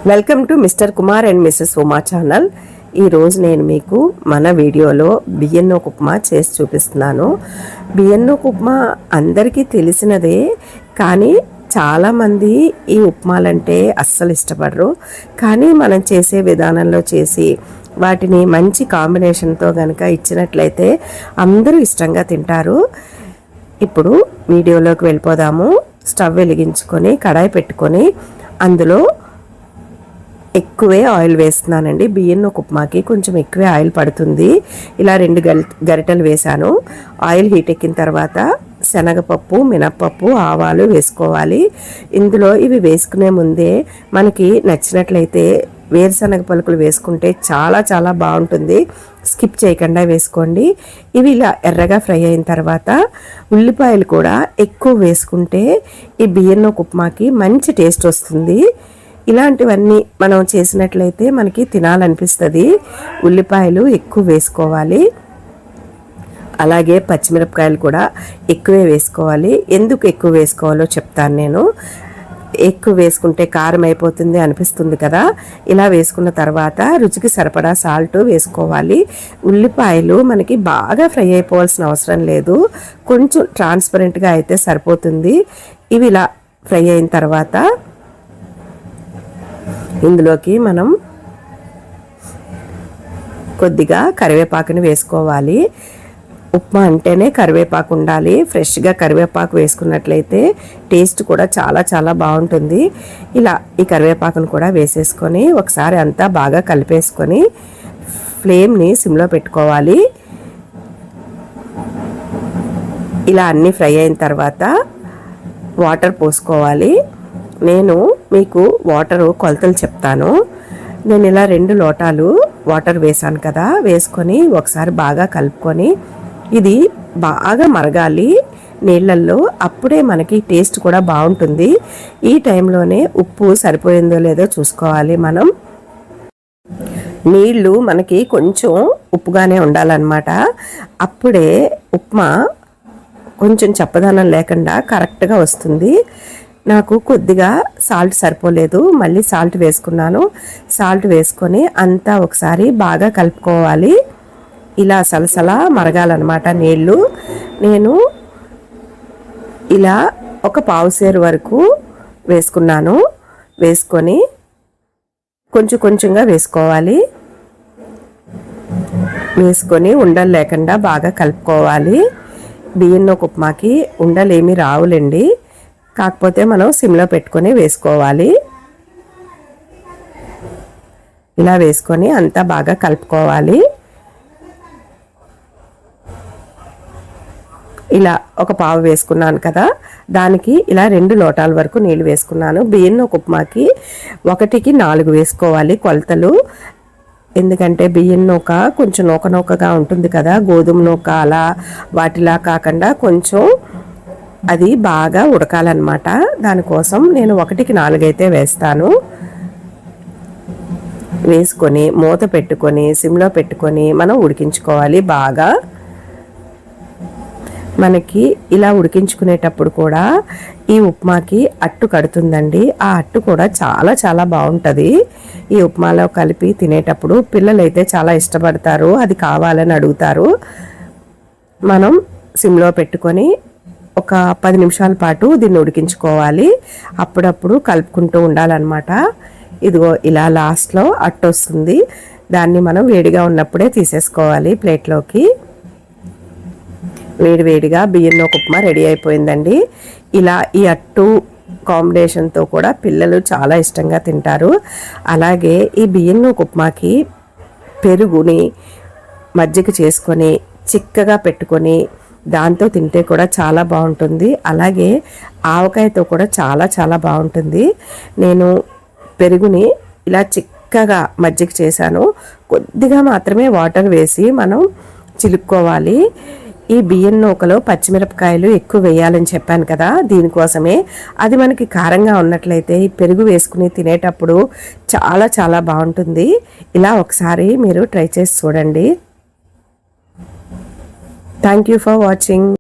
Welcome to Mr Kumar and Mrs Uma channel. ఈరోజు నేను మీకు మన వీడియోలో బియ్యన్నోక ఉప్మా చేసి చూపిస్తున్నాను. బియ్యన్నోక ఉప్మా అందరికీ తెలిసినదే, కానీ చాలామంది ఈ ఉప్మాలంటే అస్సలు ఇష్టపడరు. కానీ మనం చేసే విధానంలో చేసి వాటిని మంచి కాంబినేషన్తో కనుక ఇచ్చినట్లయితే అందరూ ఇష్టంగా తింటారు. ఇప్పుడు వీడియోలోకి వెళ్ళిపోదాము. స్టవ్ వెలిగించుకొని కడాయి పెట్టుకొని అందులో ఎక్కువే ఆయిల్ వేస్తున్నానండి. బియ్యన్నోక ఉప్మాకి కొంచెం ఎక్కువే ఆయిల్ పడుతుంది. ఇలా 2 గరిటెలు వేసాను. ఆయిల్ హీట్ ఎక్కిన తర్వాత శనగపప్పు, మినప్పప్పు, ఆవాలు వేసుకోవాలి. ఇందులో ఇవి వేసుకునే ముందే మనకి నచ్చినట్లయితే వేరుశనగ పలుకులు వేసుకుంటే చాలా చాలా బాగుంటుంది. స్కిప్ చేయకుండా వేసుకోండి. ఇవి ఇలా ఎర్రగా ఫ్రై అయిన తర్వాత ఉల్లిపాయలు కూడా ఎక్కువ వేసుకుంటే ఈ బియ్యన్నోక ఉప్మాకి మంచి టేస్ట్ వస్తుంది. ఇలాంటివన్నీ మనం చేసినట్లయితే మనకి తినాలనిపిస్తుంది. ఉల్లిపాయలు ఎక్కువ వేసుకోవాలి. అలాగే పచ్చిమిరపకాయలు కూడా ఎక్కువే వేసుకోవాలి. ఎందుకు ఎక్కువ వేసుకోవాలో చెప్తాను నేను. ఎక్కువ వేసుకుంటే కారం అయిపోతుంది అనిపిస్తుంది కదా. ఇలా వేసుకున్న తర్వాత రుచికి సరిపడా సాల్ట్ వేసుకోవాలి. ఉల్లిపాయలు మనకి బాగా ఫ్రై అయిపోవాల్సిన అవసరం లేదు, కొంచెం ట్రాన్స్పరెంట్గా అయితే సరిపోతుంది. ఇవి ఇలా ఫ్రై అయిన తర్వాత ఇందులోకి మనం కొద్దిగా కరివేపాకుని వేసుకోవాలి. ఉప్మా అంటేనే కరివేపాకు ఉండాలి. ఫ్రెష్గా కరివేపాకు వేసుకున్నట్లయితే టేస్ట్ కూడా చాలా చాలా బాగుంటుంది. ఇలా ఈ కరివేపాకును కూడా వేసేసుకొని ఒకసారి అంతా బాగా కలిపేసుకొని ఫ్లేమ్ని సిమ్లో పెట్టుకోవాలి. ఇలా అన్నీ ఫ్రై అయిన తర్వాత వాటర్ పోసుకోవాలి. నేను మీకు వాటరు కొలతలు చెప్తాను. నేను ఇలా 2 లోటాలు వాటర్ వేసాను కదా, వేసుకొని ఒకసారి బాగా కలుపుకొని ఇది బాగా మరగాలి నీళ్ళల్లో. అప్పుడే మనకి టేస్ట్ కూడా బాగుంటుంది. ఈ టైంలోనే ఉప్పు సరిపోయిందో లేదో చూసుకోవాలి. మనం నీళ్ళు మనకి కొంచెం ఉప్పుగానే ఉండాలన్నమాట. అప్పుడే ఉప్మా కొంచెం చప్పదనం లేకుండా కరెక్ట్గా వస్తుంది. నాకు కొద్దిగా సాల్ట్ సరిపోలేదు, మళ్ళీ సాల్ట్ వేసుకున్నాను. సాల్ట్ వేసుకొని అంతా ఒకసారి బాగా కలుపుకోవాలి. ఇలా సలసలా మరగాలన్నమాట నీళ్ళు. నేను ఇలా ఒక పావుసేరు వరకు వేసుకున్నాను. వేసుకొని కొంచెం కొంచెంగా వేసుకోవాలి. వేసుకొని ఉండలు లేకుండా బాగా కలుపుకోవాలి. బియ్యన్నోక ఉప్మాకి ఉండలు ఏమీ రావులేండి, కాకపోతే మనం సిమ్లో పెట్టుకొని వేసుకోవాలి. ఇలా వేసుకొని అంతా బాగా కలుపుకోవాలి. ఇలా ఒక పావు వేసుకున్నాను కదా, దానికి ఇలా 2 లోటాల వరకు నీళ్ళు వేసుకున్నాను. బియ్యన్నోక ఉప్మాకి 1కి 4 వేసుకోవాలి కొలతలు. ఎందుకంటే బియ్యం నూక కొంచెం నూక నూకగా ఉంటుంది కదా, గోధుమ నూక అలా వాటిలా కాకుండా కొంచెం అది బాగా ఉడకాలన్నమాట. దానికోసం నేను 1కి 4 అయితే వేస్తాను. వేసుకొని మూత పెట్టుకొని సిమ్లో పెట్టుకొని మనం ఉడికించుకోవాలి బాగా. మనకి ఇలా ఉడికించుకునేటప్పుడు కూడా ఈ ఉప్మాకి అట్టు కడుతుందండి. ఆ అట్టు కూడా చాలా చాలా బాగుంటుంది. ఈ ఉప్మాలో కలిపి తినేటప్పుడు పిల్లలు అయితే చాలా ఇష్టపడతారు, అది కావాలని అడుగుతారు. మనం సిమ్లో పెట్టుకొని ఒక 10 నిమిషాల పాటు దీన్ని ఉడికించుకోవాలి. అప్పుడప్పుడు కలుపుకుంటూ ఉండాలన్నమాట. ఇదిగో ఇలా లాస్ట్లో అట్టు వస్తుంది. దాన్ని మనం వేడిగా ఉన్నప్పుడే తీసేసుకోవాలి ప్లేట్లోకి. వేడివేడిగా బియ్యన్నోక ఉప్మా రెడీ అయిపోయిందండి. ఇలా ఈ అట్టు కాంబినేషన్తో కూడా పిల్లలు చాలా ఇష్టంగా తింటారు. అలాగే ఈ బియ్యన్నోక ఉప్మాకి పెరుగుని మజ్జిగ చేసుకొని చిక్కగా పెట్టుకొని దాంతో తింటే కూడా చాలా బాగుంటుంది. అలాగే ఆవకాయతో కూడా చాలా చాలా బాగుంటుంది. నేను పెరుగుని ఇలా చిక్కగా మజ్జిగ చేశాను. కొద్దిగా మాత్రమే వాటర్ వేసి మనం చిలుక్కోవాలి. ఈ బియ్యన్నోకలో పచ్చిమిరపకాయలు ఎక్కువ వేయాలని చెప్పాను కదా, దీనికోసమే. అది మనకి కారంగా ఉన్నట్లయితే ఈ పెరుగు వేసుకుని తినేటప్పుడు చాలా చాలా బాగుంటుంది. ఇలా ఒకసారి మీరు ట్రై చేసి చూడండి. Thank you for watching.